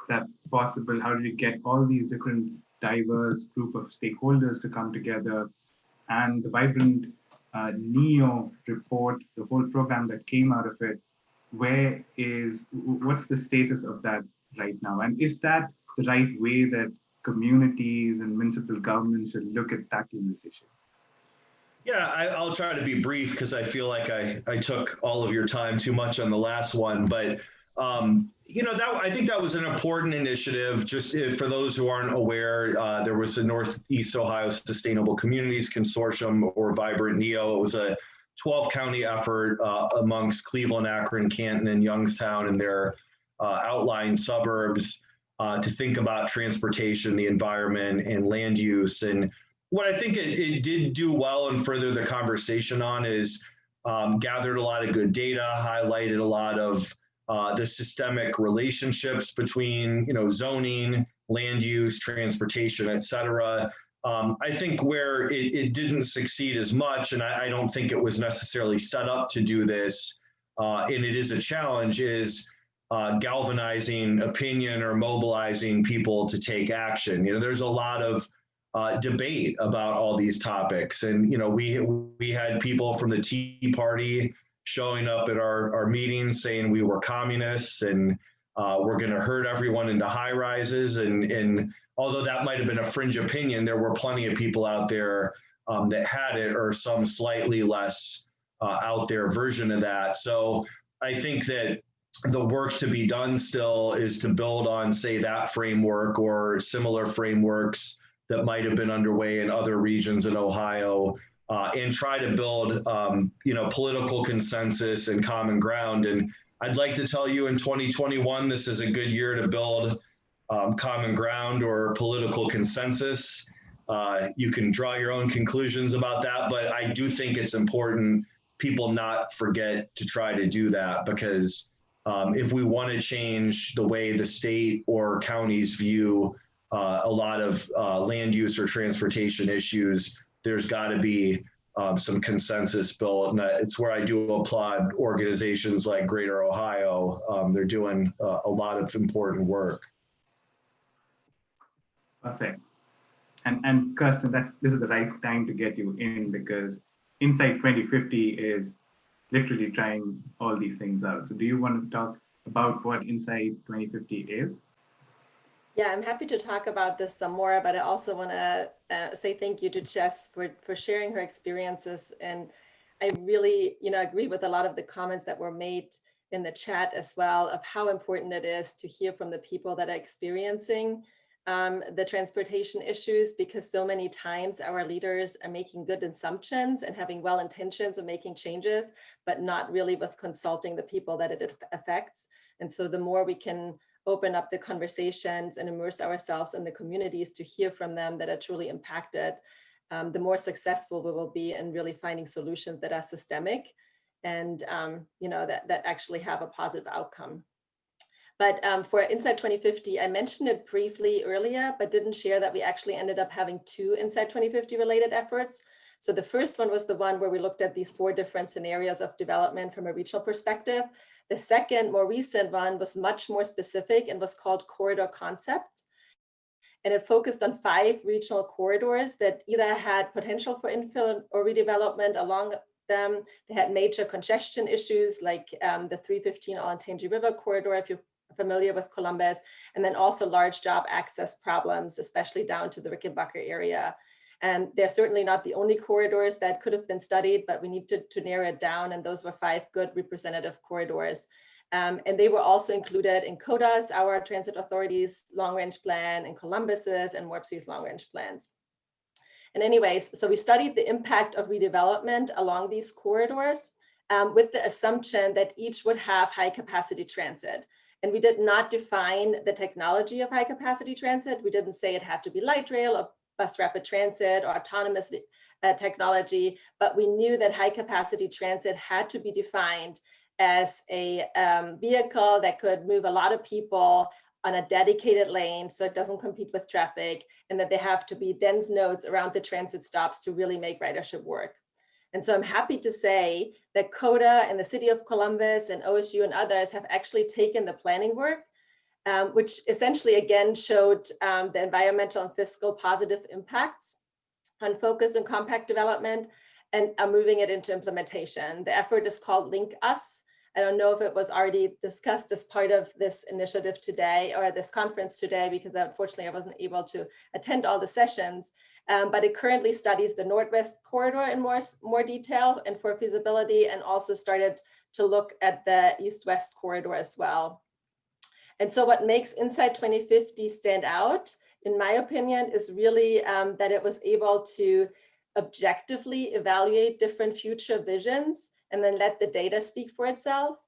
that possible? How did you get all these different diverse group of stakeholders to come together? And the vibrant NEO report, the whole program that came out of it, what's the status of that right now? And is that the right way that communities and municipal governments should look at tackling this issue? Yeah, I'll try to be brief because I feel like I took all of your time too much on the last one. But, I think that was an important initiative. Just for those who aren't aware, there was the Northeast Ohio Sustainable Communities Consortium, or Vibrant NEO. It was a 12-county effort amongst Cleveland, Akron, Canton, and Youngstown and their outlying suburbs to think about transportation, the environment, and land use. And what I think it did do well and further the conversation on is gathered a lot of good data, highlighted a lot of the systemic relationships between, zoning, land use, transportation, et cetera. I think where it didn't succeed as much, and I don't think it was necessarily set up to do this, and it is a challenge, is galvanizing opinion or mobilizing people to take action. There's a lot of debate about all these topics. And, we had people from the Tea Party showing up at our meetings saying we were communists and we're going to herd everyone into high rises. And although that might have been a fringe opinion, there were plenty of people out there that had it, or some slightly less out there version of that. So I think that the work to be done still is to build on, say, that framework or similar frameworks that might have been underway in other regions in Ohio, and try to build, political consensus and common ground. And I'd like to tell you in 2021, this is a good year to build common ground or political consensus. You can draw your own conclusions about that, but I do think it's important people not forget to try to do that, because if we want to change the way the state or counties view a lot of land use or transportation issues, there's got to be some consensus built. And it's where I do applaud organizations like Greater Ohio. They're doing a lot of important work. Perfect. And Kerstin, this is the right time to get you in, because Insight 2050 is literally trying all these things out. So do you want to talk about what Insight 2050 is? Yeah, I'm happy to talk about this some more, but I also want to say thank you to Jess for sharing her experiences. And I really, agree with a lot of the comments that were made in the chat as well, of how important it is to hear from the people that are experiencing the transportation issues, because so many times our leaders are making good assumptions and having well intentions of making changes, but not really with consulting the people that it affects. And so the more we can open up the conversations and immerse ourselves in the communities to hear from them that are truly impacted, the more successful we will be in really finding solutions that are systemic and that actually have a positive outcome. But for Insight 2050, I mentioned it briefly earlier, but didn't share that we actually ended up having 2 Insight 2050 related efforts. So the first one was the one where we looked at these 4 different scenarios of development from a regional perspective. The second, more recent one was much more specific and was called Corridor Concept. And it focused on 5 regional corridors that either had potential for infill or redevelopment along them. They had major congestion issues like the 315 Olentangy River corridor, if you're familiar with Columbus, and then also large job access problems, especially down to the Rickenbacker area. And they're certainly not the only corridors that could have been studied, but we need to narrow it down. And those were 5 good representative corridors. And they were also included in CODA's, our transit authority's long-range plan, and Columbus's and MORPC's long-range plans. And anyways, so we studied the impact of redevelopment along these corridors with the assumption that each would have high capacity transit. And we did not define the technology of high capacity transit. We didn't say it had to be light rail or bus rapid transit or autonomous technology, but we knew that high capacity transit had to be defined as a vehicle that could move a lot of people on a dedicated lane so it doesn't compete with traffic, and that they have to be dense nodes around the transit stops to really make ridership work. And so I'm happy to say that CODA and the City of Columbus and OSU and others have actually taken the planning work, which essentially again showed the environmental and fiscal positive impacts on focus and compact development, and are moving it into implementation. The effort is called Link Us. I don't know if it was already discussed as part of this initiative today or this conference today, because unfortunately I wasn't able to attend all the sessions, but it currently studies the Northwest corridor in more detail and for feasibility, and also started to look at the East-West corridor as well. And so what makes Insight 2050 stand out, in my opinion, is really that it was able to objectively evaluate different future visions and then let the data speak for itself.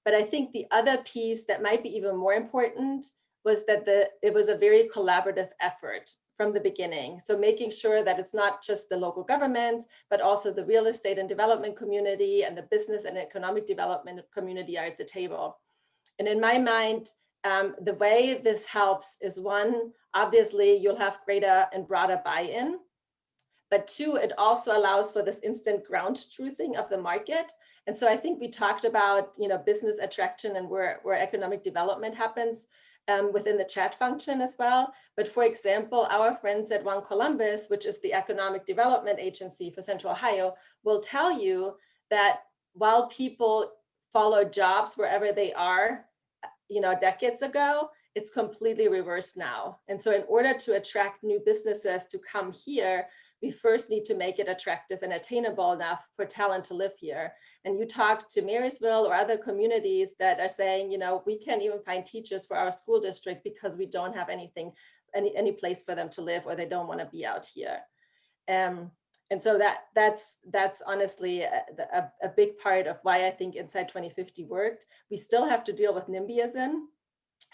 But I think the other piece that might be even more important was that it was a very collaborative effort from the beginning. So making sure that it's not just the local governments, but also the real estate and development community and the business and economic development community are at the table. And in my mind, the way this helps is, one, obviously you'll have greater and broader buy-in. But two, it also allows for this instant ground truthing of the market. And so I think we talked about, business attraction and where economic development happens within the chat function as well. But for example, our friends at One Columbus, which is the economic development agency for Central Ohio, will tell you that while people follow jobs wherever they are, decades ago, it's completely reversed now. And so in order to attract new businesses to come here, we first need to make it attractive and attainable enough for talent to live here. And you talk to Marysville or other communities that are saying, we can't even find teachers for our school district because we don't have any place for them to live, or they don't want to be out here. And so that's honestly a big part of why I think Insight 2050 worked. We still have to deal with NIMBYism,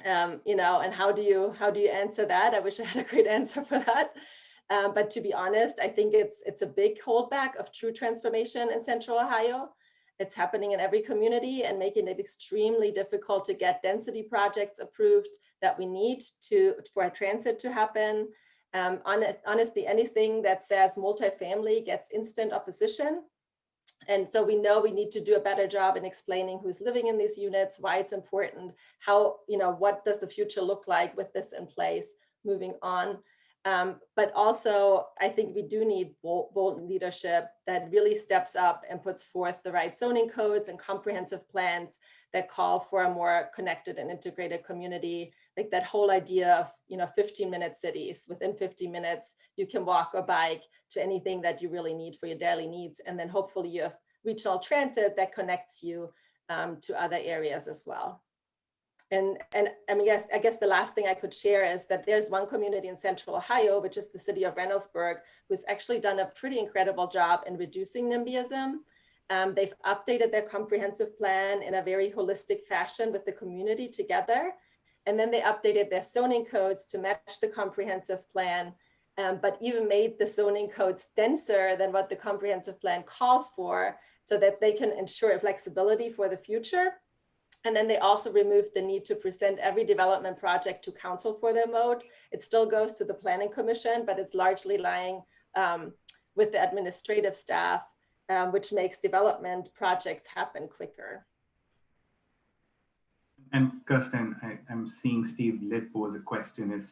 and how do you answer that? I wish I had a great answer for that. But to be honest, I think it's a big holdback of true transformation in Central Ohio. It's happening in every community and making it extremely difficult to get density projects approved that we need for transit to happen. Honestly, anything that says multifamily gets instant opposition. And so we know we need to do a better job in explaining who's living in these units, why it's important, how, what does the future look like with this in place moving on. But also, I think we do need bold leadership that really steps up and puts forth the right zoning codes and comprehensive plans that call for a more connected and integrated community. Like that whole idea of 15-minute cities. Within 15 minutes, you can walk or bike to anything that you really need for your daily needs. And then hopefully you have regional transit that connects you to other areas as well. And I mean, I guess the last thing I could share is that there's one community in Central Ohio, which is the city of Reynoldsburg, who's actually done a pretty incredible job in reducing NIMBYism. They've updated their comprehensive plan in a very holistic fashion with the community together. And then they updated their zoning codes to match the comprehensive plan, but even made the zoning codes denser than what the comprehensive plan calls for, so that they can ensure flexibility for the future. And then they also removed the need to present every development project to council for their mode. It still goes to the planning commission, but it's largely lying with the administrative staff, which makes development projects happen quicker. And Kerstin, I'm seeing Steve Litt pose a question: is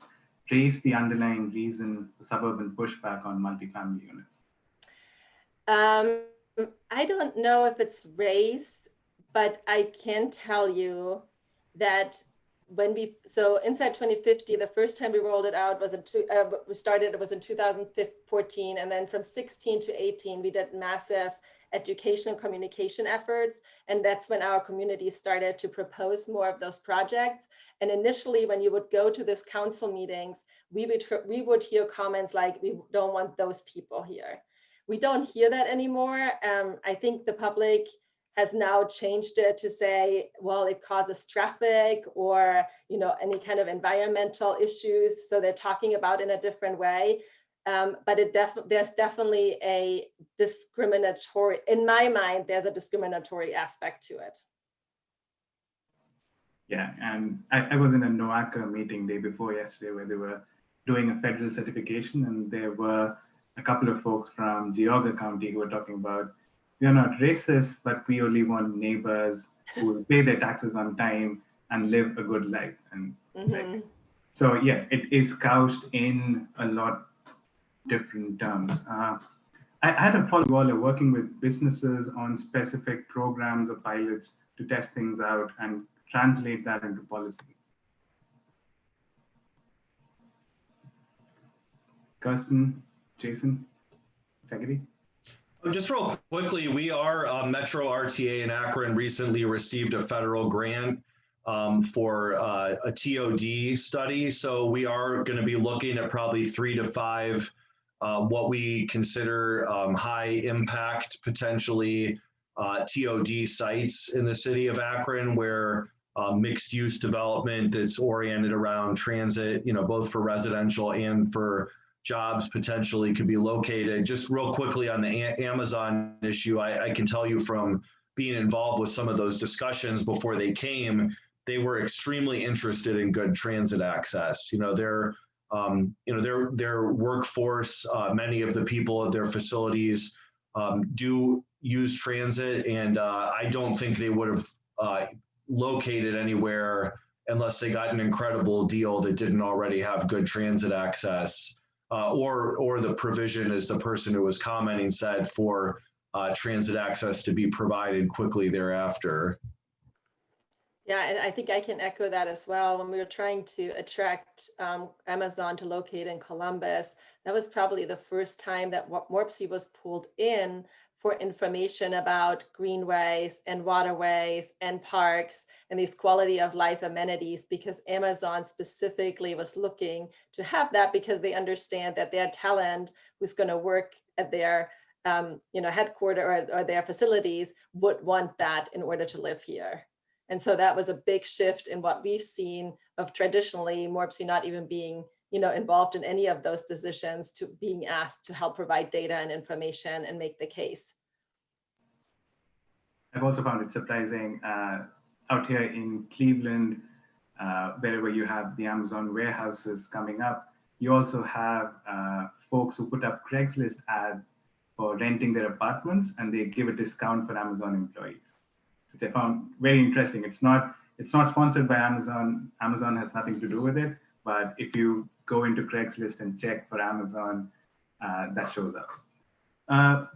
race the underlying reason for suburban pushback on multifamily units? I don't know if it's race, but I can tell you that so Insight 2050, the first time we rolled it out was it was in 2014, and then from 16 to 18, we did massive education and communication efforts. And that's when our community started to propose more of those projects. And initially, when you would go to these council meetings, we would hear comments like, we don't want those people here. We don't hear that anymore. I think the public has now changed it to say, well, it causes traffic or any kind of environmental issues. So they're talking about it in a different way. But there's definitely a discriminatory, in my mind, there's a discriminatory aspect to it. Yeah, and I was in a NOACA meeting day before yesterday where they were doing a federal certification, and there were a couple of folks from Geauga County who were talking about, we are not racist, but we only want neighbors who will pay their taxes on time and live a good life. And so yes, it is couched in a lot different terms. I had a follow-up, working with businesses on specific programs or pilots to test things out and translate that into policy. Kerstin, Jason, Segedy? Just real quickly, we are Metro RTA in Akron recently received a federal grant for a TOD study. So we are going to be looking at probably 3 to 5 what we consider high impact, potentially TOD sites in the city of Akron, where mixed use development that's oriented around transit, both for residential and for jobs potentially could be located. Just real quickly on the Amazon issue, I can tell you from being involved with some of those discussions before they came, they were extremely interested in good transit access. Their workforce, many of the people at their facilities do use transit, and I don't think they would have located anywhere unless they got an incredible deal that didn't already have good transit access. Or the provision, as the person who was commenting said, for transit access to be provided quickly thereafter. Yeah, and I think I can echo that as well. When we were trying to attract Amazon to locate in Columbus, that was probably the first time that MORPC was pulled in for information about greenways and waterways and parks and these quality of life amenities, because Amazon specifically was looking to have that because they understand that their talent who's going to work at their headquarters or their facilities would want that in order to live here. And so that was a big shift in what we've seen of traditionally MORPC not even being involved in any of those decisions to being asked to help provide data and information and make the case. I've also found it surprising out here in Cleveland, wherever you have the Amazon warehouses coming up, you also have folks who put up Craigslist ads for renting their apartments, and they give a discount for Amazon employees, which I found very interesting. It's not sponsored by Amazon. Amazon has nothing to do with it. But if you go into Craigslist and check for Amazon, that shows up.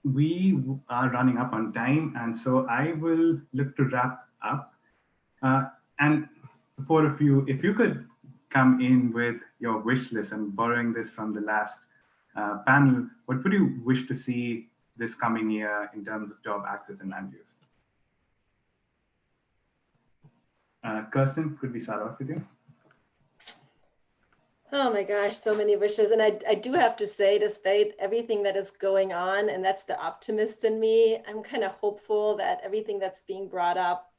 We are running up on time, and so I will look to wrap up. And for a few, if you could come in with your wish list, and borrowing this from the last panel, what would you wish to see this coming year in terms of job access and land use? Kerstin, could we start off with you? Oh my gosh, so many wishes. And I do have to say, despite everything that is going on, and that's the optimist in me, I'm kind of hopeful that everything that's being brought up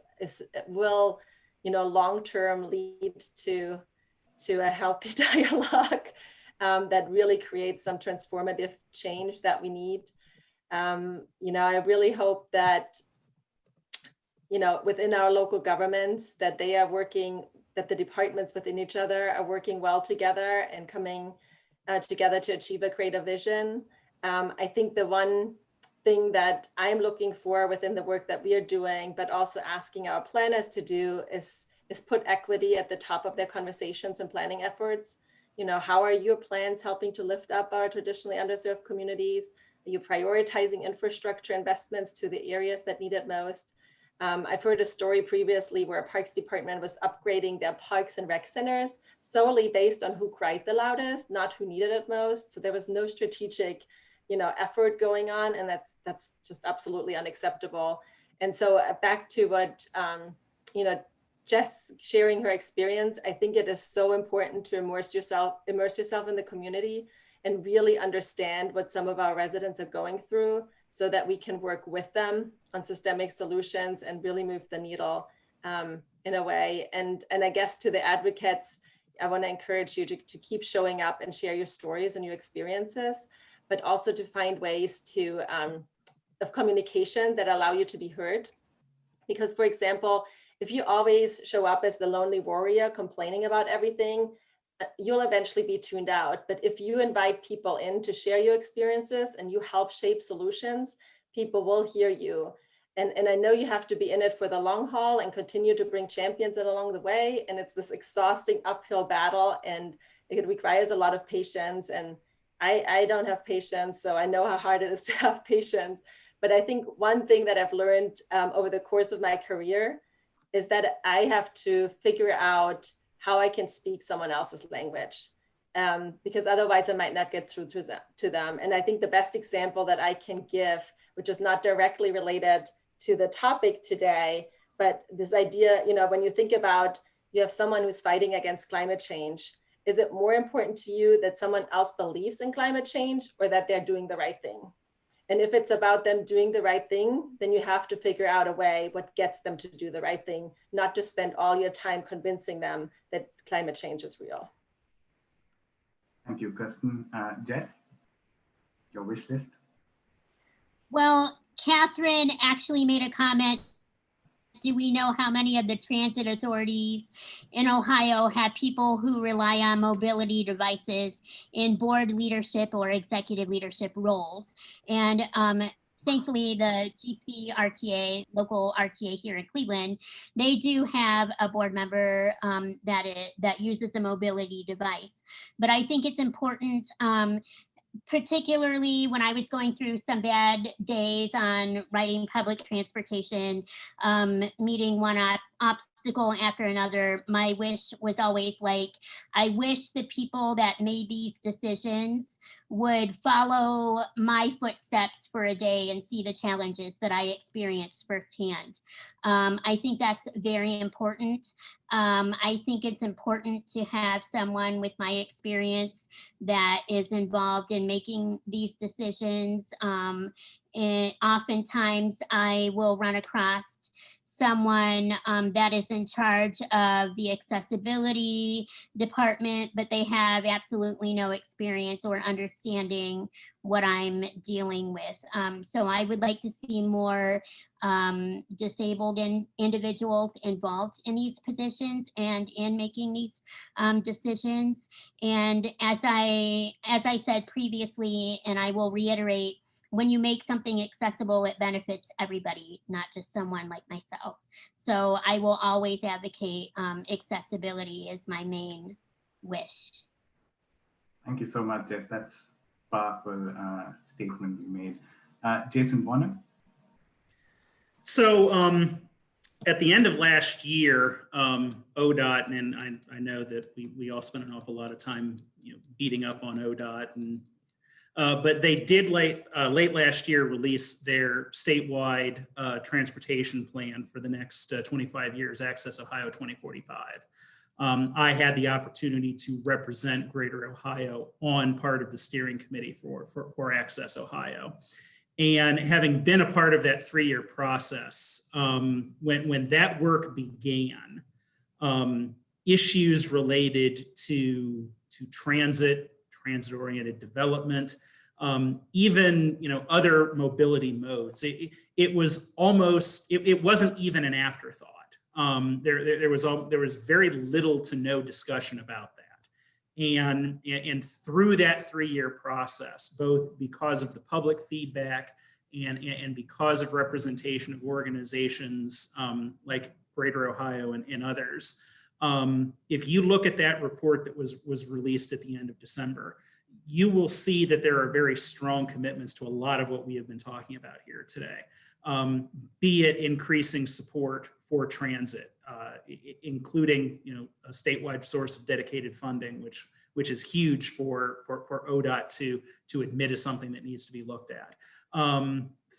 will, long-term lead to a healthy dialogue that really creates some transformative change that we need. I really hope that, within our local governments, that they are working, that the departments within each other are working well together and coming together to achieve a greater vision. I think the one thing that I'm looking for within the work that we are doing, but also asking our planners to do, is put equity at the top of their conversations and planning efforts. How are your plans helping to lift up our traditionally underserved communities? Are you prioritizing infrastructure investments to the areas that need it most? I've heard a story previously where a parks department was upgrading their parks and rec centers solely based on who cried the loudest, not who needed it most. So there was no strategic, effort going on, and that's just absolutely unacceptable. And so back to what, Jess sharing her experience, I think it is so important to immerse yourself in the community and really understand what some of our residents are going through, so that we can work with them on systemic solutions and really move the needle in a way. And I guess to the advocates, I want to encourage you to keep showing up and share your stories and your experiences, but also to find ways of communication that allow you to be heard. Because, for example, if you always show up as the lonely warrior complaining about everything, you'll eventually be tuned out. But if you invite people in to share your experiences and you help shape solutions, people will hear you. And I know you have to be in it for the long haul and continue to bring champions in along the way. And it's this exhausting uphill battle, and it requires a lot of patience. And I don't have patience, so I know how hard it is to have patience. But I think one thing that I've learned over the course of my career is that I have to figure out how I can speak someone else's language, because otherwise I might not get through to them. And I think the best example that I can give, which is not directly related to the topic today, but this idea, you know, when you think about, you have someone who's fighting against climate change, is it more important to you that someone else believes in climate change or that they're doing the right thing? And if it's about them doing the right thing, then you have to figure out a way what gets them to do the right thing, not to spend all your time convincing them that climate change is real. Thank you, Kerstin. Jess, your wish list? Well, Catherine actually made a comment. Do we know how many of the transit authorities in Ohio have people who rely on mobility devices in board leadership or executive leadership roles? And thankfully, the GC-RTA, local RTA here in Cleveland, they do have a board member that uses a mobility device. But I think it's important, particularly when I was going through some bad days on riding public transportation, meeting one obstacle after another, my wish was always like, I wish the people that made these decisions would follow my footsteps for a day and see the challenges that I experienced firsthand. I think that's very important. I think it's important to have someone with my experience that is involved in making these decisions. And oftentimes I will run across someone that is in charge of the accessibility department, but they have absolutely no experience or understanding what I'm dealing with. So I would like to see more disabled individuals involved in these positions and in making these decisions. And as I said previously, and I will reiterate, when you make something accessible, it benefits everybody, not just someone like myself. So I will always advocate accessibility as my main wish. Thank you so much, Jess. That's a powerful statement you made. Jason Warner? So at the end of last year, ODOT, and I know that we all spent an awful lot of time, beating up on ODOT, and but they did late last year release their statewide transportation plan for the next 25 years, Access Ohio 2045. I had the opportunity to represent Greater Ohio on part of the steering committee for Access Ohio. And having been a part of that 3-year process, when that work began, issues related to transit-oriented development, even other mobility modes, it wasn't even an afterthought. There was very little to no discussion about that. And through that 3-year process, both because of the public feedback and because of representation of organizations like Greater Ohio and others, if you look at that report that was released at the end of December, you will see that there are very strong commitments to a lot of what we have been talking about here today, be it increasing support for transit, including a statewide source of dedicated funding, which is huge for ODOT to admit as something that needs to be looked at.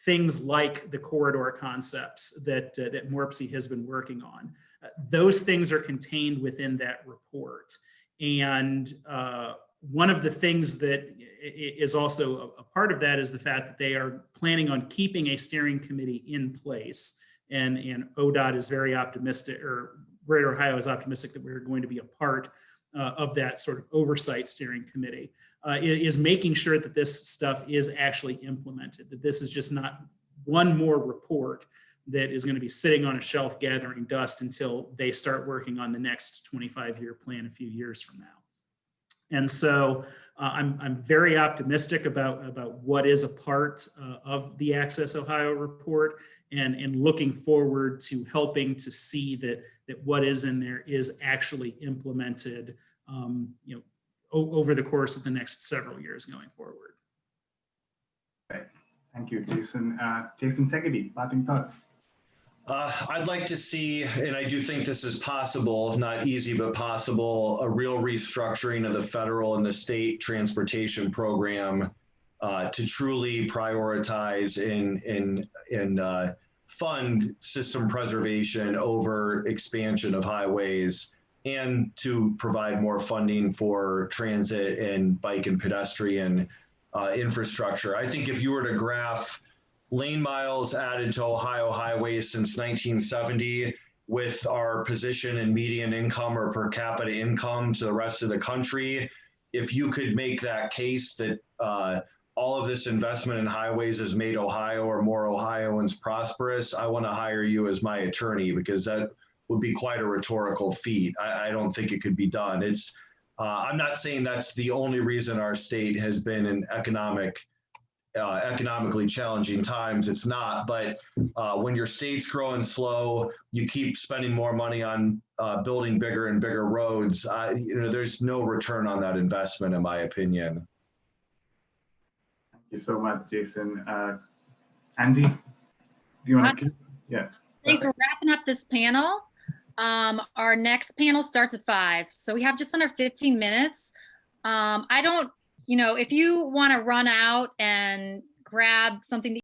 Things like the corridor concepts that MORPC has been working on. Those things are contained within that report. And one of the things that is also a part of that is the fact that they are planning on keeping a steering committee in place. And ODOT is very optimistic, or Greater Ohio is optimistic that we're going to be a part of that sort of oversight steering committee, is making sure that this stuff is actually implemented, that this is just not one more report that is going to be sitting on a shelf gathering dust until they start working on the next 25-year plan a few years from now. And so I'm very optimistic about what is a part of the Access Ohio report, and looking forward to helping to see that what is in there is actually implemented over the course of the next several years going forward. Right. Thank you, Jason. Jason Segedy, parting thoughts. I'd like to see, and I do think this is possible, not easy, but possible, a real restructuring of the federal and the state transportation program to truly prioritize and fund system preservation over expansion of highways, and to provide more funding for transit and bike and pedestrian infrastructure. I think if you were to graph lane miles added to Ohio highways since 1970 with our position in median income or per capita income to the rest of the country, if you could make that case that all of this investment in highways has made Ohio or more Ohioans prosperous, I want to hire you as my attorney, because that would be quite a rhetorical feat. I don't think it could be done. I'm not saying that's the only reason our state has been in economically challenging times. It's not, but when your state's growing slow, you keep spending more money on building bigger and bigger roads. There's no return on that investment, in my opinion. Thank you so much, Jason. Andy, do you want to? Yeah. Thanks. We're wrapping up this panel. Our next panel starts at 5. So we have just under 15 minutes. If you want to run out and grab something to